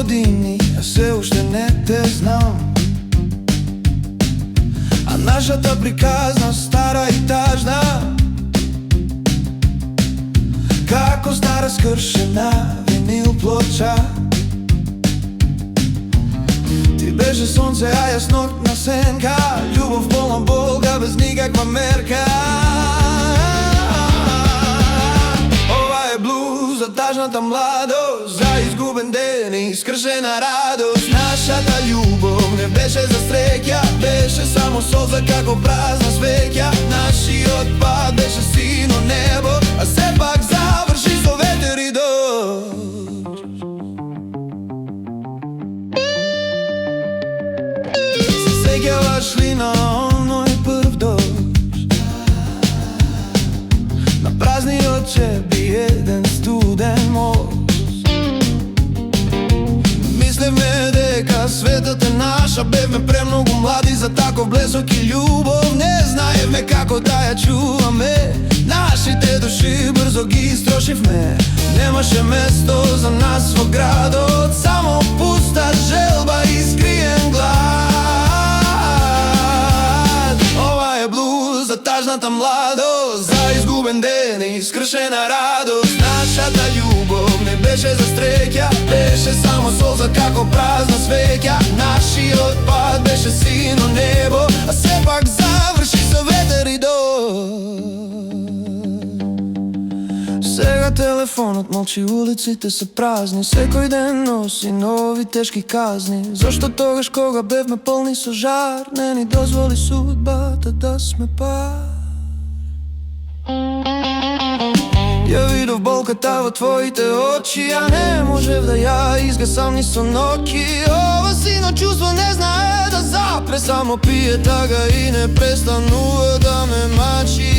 години, а се уште не те знам. А нашата приказна, стара и тажна, како стара скршена винил плоча. Ти беше сонце, а јас ноќна сенка, љубов полна болка без никаква мерка. Ова е блуз за тажната младост, за изгубен ден и скршена радост. Нашата љубов не беше за среќа, беше само солза како празна свеќа. Нашиот пат беше сино небо, а сепак заврши со ветер и дожд. Се сеќаваш ли на оној прв дожд? На празниот чеби еден студен мост. Мислевме дека светот е наша, бевме премногу млади за таков блесок и љубов. Не знаевме како да ја чуваме, нашите души брзо ги истрошивме. Немаше место за нас во градот, само пуста желба и скриен глад. Ова е блуз за тажната младост, за изгубен ден и скршена радост. Нашата љубов не беше за среќа, беше само солза како празна свеќа. Нашиот пат беше сино небо, а сепак заврши со ветер и дожд. Сега телефонот молчи, улиците се празни, секој ден носи нови тешки казни. Зошто тогаш кога бевме полни со жар, не ни дозволи судбата да сме пар? Ја видов болката во твоите очи, а не можев да ја изгасам ни со ноки. Ова сино чувство не знае да запре, само пие тага и не престанува да ме мачи.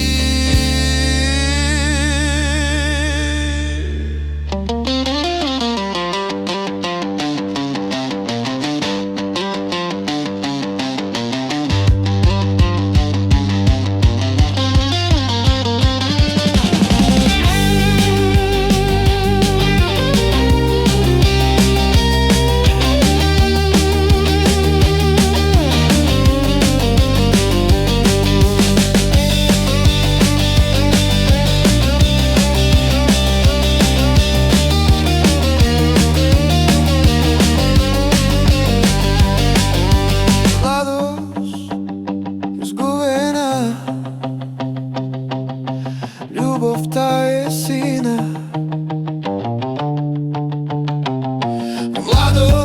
Љубовта е сина. Младост